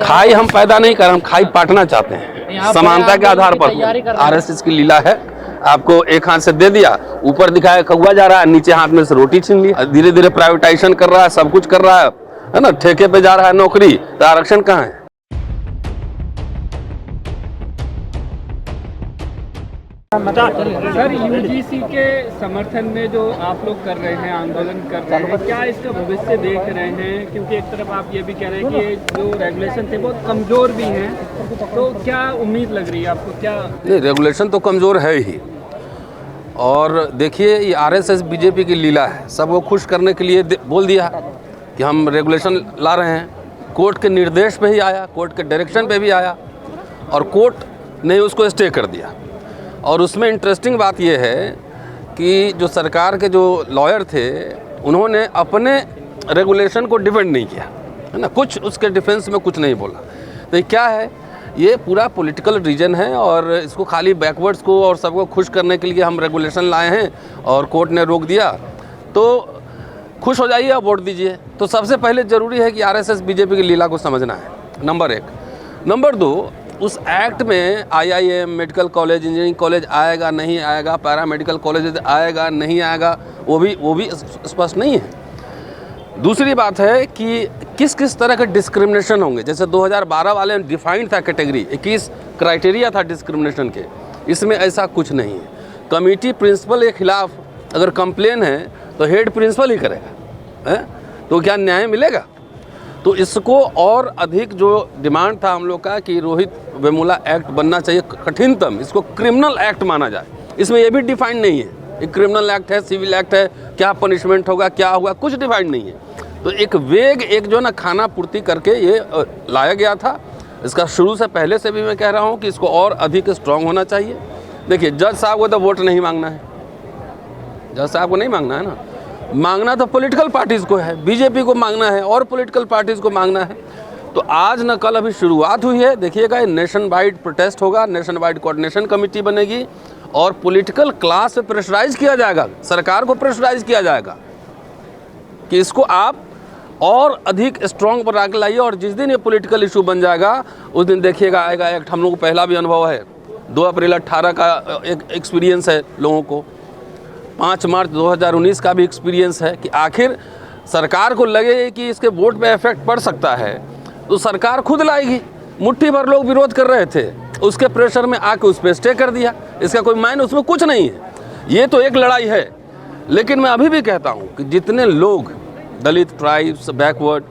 खाई हम पैदा नहीं कर, हम खाई पाटना चाहते हैं समानता के आधार पर। आरएसएस की लीला है, आपको एक हाथ से दे दिया, ऊपर दिखाया कौवा जा रहा है, नीचे हाथ में से रोटी छीन ली। धीरे धीरे प्राइवेटाइजेशन कर रहा है, सब कुछ कर रहा है ना, ठेके पे जा रहा है नौकरी, तो आरक्षण कहाँ है? सर, यूजीसी के समर्थन में जो आप लोग कर रहे हैं, आंदोलन कर रहे हैं, क्या इसका भविष्य देख रहे हैं? क्योंकि एक तरफ आप ये भी कह रहे हैं कि जो रेगुलेशन थे बहुत कमज़ोर भी हैं, तो क्या उम्मीद लग रही है आपको? क्या नहीं, रेगुलेशन तो कमज़ोर है ही। और देखिए, ये आरएसएस बीजेपी की लीला है, सबको खुश करने के लिए बोल दिया कि हम रेगुलेशन ला रहे हैं। कोर्ट के निर्देश पे ही आया, कोर्ट के डायरेक्शन पे भी आया, और कोर्ट ने उसको स्टे कर दिया। और उसमें इंटरेस्टिंग बात यह है कि जो सरकार के जो लॉयर थे, उन्होंने अपने रेगुलेशन को डिफेंड नहीं किया, है ना, कुछ उसके डिफेंस में कुछ नहीं बोला। तो ये क्या है? ये पूरा पॉलिटिकल रीजन है, और इसको खाली बैकवर्ड्स को और सबको खुश करने के लिए हम रेगुलेशन लाए हैं और कोर्ट ने रोक दिया, तो खुश हो जाइए और वोट दीजिए। तो सबसे पहले ज़रूरी है कि आरएसएस बीजेपी की लीला को समझना है, नंबर एक। नंबर दो, उस एक्ट में IIM, medical college, engineering college आएगा नहीं आएगा, पैरामेडिकल कॉलेज आएगा नहीं आएगा, वो भी स्पष्ट नहीं है। दूसरी बात है कि किस किस तरह के डिस्क्रिमिनेशन होंगे। जैसे 2012 वाले में डिफाइंड था कैटेगरी, 21 क्राइटेरिया था डिस्क्रिमिनेशन के, इसमें ऐसा कुछ नहीं है। कमेटी प्रिंसिपल के खिलाफ अगर कंप्लेन है तो हेड प्रिंसिपल ही करेगा, है? तो क्या न्याय मिलेगा? तो इसको और अधिक जो डिमांड था हम लोग का कि रोहित वेमुला एक्ट बनना चाहिए कठिनतम, इसको क्रिमिनल एक्ट माना जाए। इसमें ये भी डिफाइंड नहीं है, एक क्रिमिनल एक्ट है, सिविल एक्ट है, क्या पनिशमेंट होगा, क्या होगा, कुछ डिफाइंड नहीं है। तो एक वेग, एक जो ना खाना पूर्ति करके ये लाया गया था। इसका शुरू से पहले से भी मैं कह रहा हूँ कि इसको और अधिक स्ट्रांग होना चाहिए। देखिए, जज साहब को तो वोट नहीं मांगना है, जज साहब को नहीं मांगना है ना, मांगना तो पॉलिटिकल पार्टीज़ को है, बीजेपी को मांगना है और पॉलिटिकल पार्टीज़ को मांगना है। तो आज न कल अभी शुरुआत हुई है, देखिएगा नेशन वाइड प्रोटेस्ट होगा, नेशन वाइड कोऑर्डिनेशन कमेटी बनेगी और पॉलिटिकल क्लास पे प्रेशराइज किया जाएगा, सरकार को प्रेशराइज किया जाएगा कि इसको आप और अधिक स्ट्रॉन्ग पर आके लाइए। और जिस दिन ये पॉलिटिकल इशू बन जाएगा, उस दिन देखिएगा आएगा एक्ट। हम लोग को पहला भी अनुभव है, 2 अप्रैल 18 का एक एक्सपीरियंस है लोगों को, 5 मार्च 2019 का भी एक्सपीरियंस है कि आखिर सरकार को लगे कि इसके वोट पे इफेक्ट पड़ सकता है तो सरकार खुद लाएगी। मुट्ठी भर लोग विरोध कर रहे थे, उसके प्रेशर में आके उस पर स्टे कर दिया। इसका कोई मायने उसमें कुछ नहीं है, ये तो एक लड़ाई है। लेकिन मैं अभी भी कहता हूँ कि जितने लोग दलित, ट्राइब्स, बैकवर्ड,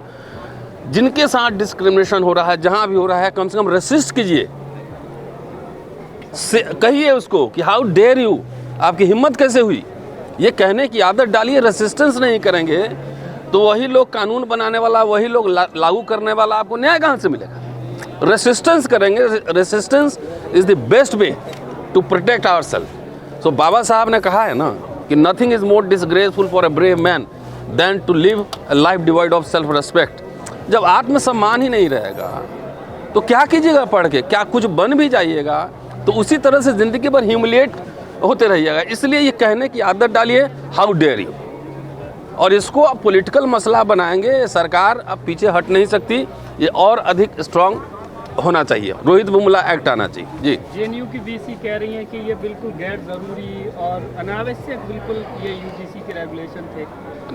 जिनके साथ डिस्क्रिमिनेशन हो रहा है, जहाँ भी हो रहा है, कम से कम रेसिस्ट कीजिए, कहिए उसको कि हाउ डेयर यू, आपकी हिम्मत कैसे हुई, ये कहने की आदत डालिए। रेसिस्टेंस नहीं करेंगे तो वही लोग कानून बनाने वाला, वही लोग लागू करने वाला, आपको न्याय कहाँ से मिलेगा? रेसिस्टेंस करेंगे। Resistance is the best way to protect ourself. So Baba Saheb ने कहा है ना कि nothing is more disgraceful for a brave man than to live a life divide of self respect. जब आत्मसम्मान ही नहीं रहेगा तो क्या कीजिएगा पढ़ के? क्या कुछ बन भी जाइएगा तो उसी तरह से ज़िंदगी भर ह्यूमिलिएट होते रहिएगा। इसलिए ये कहने की आदत डालिए, हाउ डेयर यू, और इसको अब पॉलिटिकल मसला बनाएंगे। सरकार अब पीछे हट नहीं सकती, ये और अधिक स्ट्रांग होना चाहिए। रोहित वेमुला एक्ट आना चाहिए। जी, जेएनयू की वीसी कह रही है कि ये बिल्कुल गैर ज़रूरी और अनावश्यक बिल्कुल ये यूजीसी के रेगुलेशन थे।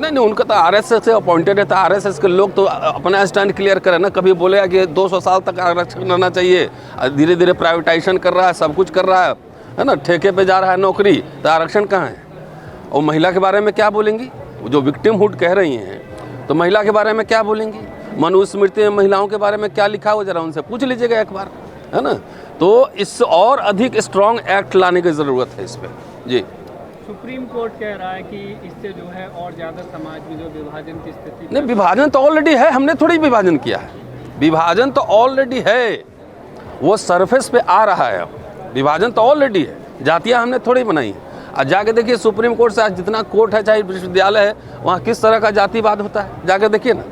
नहीं, उनका तो आरएसएस से अपॉइंटेड है, तो आरएसएस के लोग तो अपना स्टैंड क्लियर करें ना। कभी बोलेगा कि 200 साल तक आरक्षण रहना चाहिए, धीरे धीरे प्राइवेटाइजेशन कर रहा है, सब कुछ कर रहा है ना, ठेके पे जा रहा है नौकरी, तो आरक्षण कहाँ है? और महिला के बारे में क्या बोलेंगी? जो विक्टिमहुड कह रही हैं, तो महिला के बारे में क्या बोलेंगी? मनुस्मृति में महिलाओं के बारे में क्या लिखा हो, जरा उनसे पूछ लीजिएगा एक बार, है ना। तो इससे और अधिक स्ट्रॉन्ग एक्ट लाने की ज़रूरत है इस पर। जी, सुप्रीम कोर्ट कह रहा है कि इससे जो है और ज़्यादा समाज में जो विभाजन की स्थिति। नहीं, विभाजन तो ऑलरेडी है, हमने थोड़ी विभाजन किया है, विभाजन तो ऑलरेडी है, वो सरफेस पे आ रहा है। अब विभाजन तो ऑलरेडी है, जातियाँ हमने थोड़ी बनाई है। आज जाके देखिए सुप्रीम कोर्ट से आज जितना कोर्ट है, चाहे विश्वविद्यालय है, वहाँ किस तरह का जातिवाद होता है, जाके देखिए ना।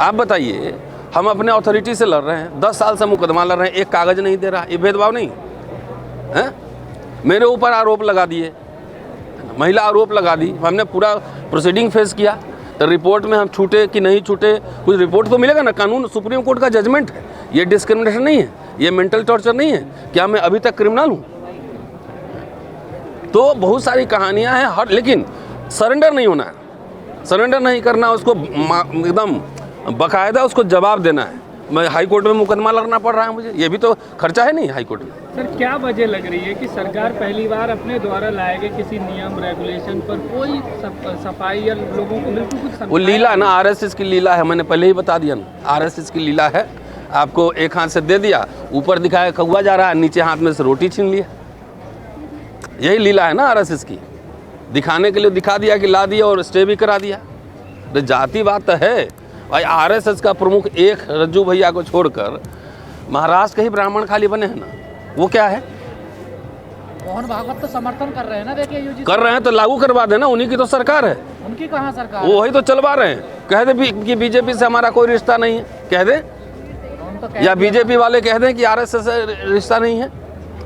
आप बताइए, हम अपने अथॉरिटी से लड़ रहे हैं, 10 साल से मुकदमा लड़ रहे हैं, एक कागज़ नहीं दे रहा, ये भेदभाव नहीं है? मेरे ऊपर आरोप लगा दिए, महिला आरोप लगा दी, हमने पूरा प्रोसीडिंग फेस किया, तो रिपोर्ट में हम छूटे कि नहीं छूटे, कुछ रिपोर्ट तो मिलेगा ना। कानून सुप्रीम कोर्ट का जजमेंट है, ये डिस्क्रिमिनेशन नहीं है, ये मेंटल टॉर्चर नहीं है। क्या मैं अभी तक क्रिमिनल हूँ? तो बहुत सारी कहानियां हैं हर, लेकिन सरेंडर नहीं होना है, सरेंडर नहीं करना, उसको एकदम बाकायदा उसको जवाब देना है। मैं हाई कोर्ट में मुकदमा लड़ना पड़ रहा है मुझे, ये भी तो खर्चा है नहीं हाई कोर्ट में। सर क्या वजह लग रही है कि सरकार पहली बार अपने द्वारा लाए गए किसी नियम रेगुलेशन पर कोई सफाई या लोगों को बिल्कुल कुछ वो लीला है ना, आरएसएस की लीला है, मैंने पहले ही बता दिया ना, आरएसएस की लीला है। आपको एक हाथ से दे दिया, ऊपर दिखाया कौवा जा रहा है, नीचे हाथ में से रोटी छीन लिया। यही लीला है ना आरएसएस की, दिखाने के लिए दिखा दिया कि ला दिया और स्टे भी करा दिया। तो जाति बात तो है भाई। आरएसएस का प्रमुख एक रज्जू भैया को छोड़कर महाराष्ट्र के ही ब्राह्मण खाली बने हैं ना, वो क्या है? मोहन भागवत तो समर्थन कर रहे हैं ना, देखिए यूजी कर रहे हैं तो लागू करवा देना, उन्हीं की तो सरकार है। उनकी कहाँ सरकार? वो वही तो चलवा रहे हैं। कह दे कि बीजेपी से हमारा कोई रिश्ता नहीं है, कह दे, या बीजेपी वाले कह दें कि आरएसएस से रिश्ता नहीं है,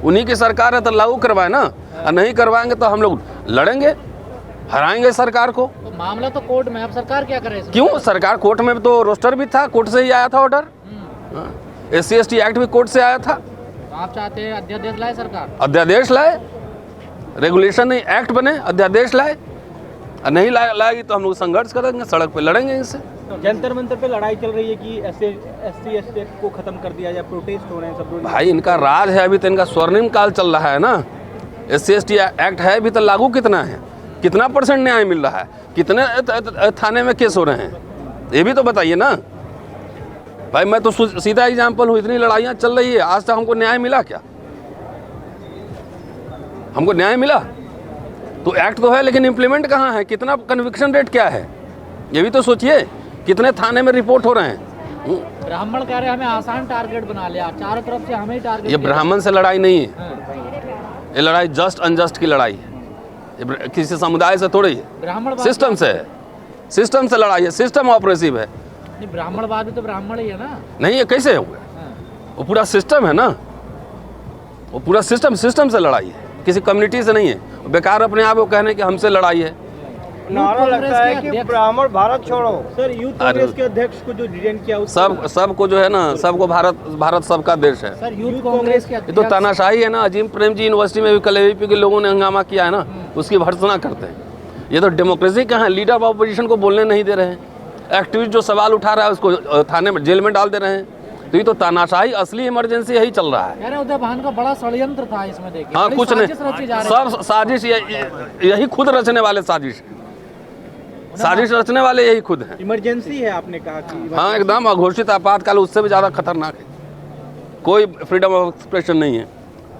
उन्हीं की सरकार है तो लागू करवाए ना। और नहीं करवाएंगे तो हम लोग लड़ेंगे, हराएंगे सरकार को। तो मामला तो कोर्ट में, अब सरकार क्या करे? क्यों? सरकार कोर्ट में तो रोस्टर भी था, कोर्ट से ही आया था ऑर्डर। SC/ST एक्ट भी कोर्ट से आया था। तो आप चाहते हैं अध्यादेश लाए सरकार? अध्यादेश लाए, रेगुलेशन नहीं एक्ट बने, अध्यादेश लाए। और नहीं लाएगी तो हम लोग संघर्ष करेंगे, सड़क पे लड़ेंगे इससे। जंतर मंतर पे लड़ाई चल रही है कि SC/ST को खत्म कर दिया जाए, प्रोटेस्ट हो रहे हैं सब लोग। भाई इनका राज है, अभी तो इनका स्वर्णिम काल चल रहा है ना। SC/ST एक्ट है, अभी तो लागू कितना है, कितना % न्याय मिल रहा है, कितने थाने में केस हो रहे हैं, ये भी तो बताइए ना भाई। मैं तो सीधा एग्जाम्पल हूँ, इतनी लड़ाइयाँ चल रही है, आज तक हमको न्याय मिला क्या? हमको न्याय मिला? तो एक्ट तो है लेकिन इम्प्लीमेंट कहाँ है? कितना कन्विक्शन रेट क्या है, ये भी तो सोचिए। कितने थाने में रिपोर्ट हो रहे हैं? ब्राह्मण कह रहे हैं हमें आसान टारगेट बना लिया, चारों तरफ से हमें ही टारगेट। ये ब्राह्मण से लड़ाई नहीं है, ये लड़ाई जस्ट अनजस्ट की लड़ाई है। ये किसी समुदाय से थोड़ी है, ब्राह्मणवाद सिस्टम से है, सिस्टम से लड़ाई है, सिस्टम ऑपरेसिव है। नहीं, ब्राह्मणवाद भी तो ब्राह्मण ही है ना। नहीं, ये कैसे हो गया? वो पूरा सिस्टम है ना, वो पूरा सिस्टम से लड़ाई है, किसी कम्युनिटी से नहीं है। बेकार अपने आप को कहने कि हमसे लड़ाई है। नारा लगता है कि ब्राह्मण भारत छोड़ो। सर यूथ कांग्रेस के अध्यक्ष को जो डिटेन किया, सबको जो है ना, सबको भारत सबका देश है। सर यूथ कांग्रेस के ये तो तानाशाही है ना। अजीम प्रेमजी यूनिवर्सिटी में भी कल AVP के लोगों ने हंगामा किया है ना, उसकी भर्त्सना करते हैं। ये तो डेमोक्रेसी कहाँ है? लीडर ऑफ ऑपोजिशन को बोलने नहीं दे रहे हैं, एक्टिविस्ट जो सवाल उठा रहा है उसको थाने में, जेल में डाल दे रहे हैं। तो ये तो तानाशाही, असली इमरजेंसी यही चल रहा है। अरे उदय भान का बड़ा षड्यंत्र था इसमें, देखिए। हाँ, कुछ नहीं, सब साजिश, यही खुद रचने वाले साजिश रचने वाले यही खुद हैं। इमरजेंसी है आपने कहा कि। हाँ, एकदम अघोषित आपातकाल, उससे भी ज़्यादा खतरनाक है। कोई फ्रीडम ऑफ एक्सप्रेशन नहीं है,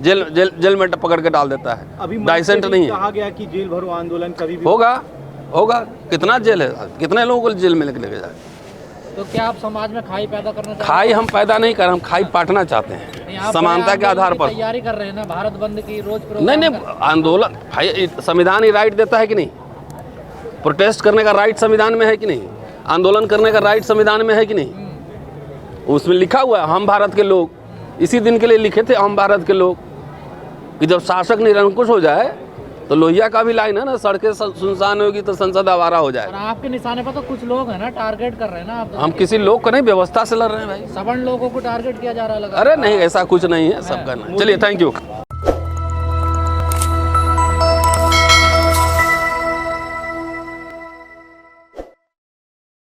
जेल में पकड़ के डाल देता है। अभी डाइसेंट नहीं है। कहा गया कि जेल भरो आंदोलन कभी भी होगा। कितना जेल है, कितने लोगों को जेल में लेके जाए? तो क्या आप समाज में खाई पैदा करना चाहते हैं? खाई हम पैदा नहीं कर रहे, हम खाई पाटना चाहते हैं समानता के आधार पर। तैयारी कर रहे हैं ना भारत बंद की, रोज नहीं, आंदोलन भाई, संविधान ही राइट देता है कि नहीं? प्रोटेस्ट करने का राइट संविधान में है कि नहीं? आंदोलन करने का राइट संविधान में है कि नहीं? उसमें लिखा हुआ है हम भारत के लोग, इसी दिन के लिए लिखे थे हम भारत के लोग, कि जब शासक निरंकुश हो जाए तो लोहिया का भी लाइन है ना, सड़कें सुनसान होगी तो संसद आवारा हो जाएगा। आपके निशाने पर तो कुछ लोग हैं ना, टारगेट कर रहे हैं ना आप। हम किसी लोग को नहीं, व्यवस्था से लड़ रहे हैं भाई। सवर्ण लोगों को टारगेट किया जा रहा है। अरे नहीं, ऐसा कुछ नहीं है, सबका नहीं। चलिए, थैंक यू।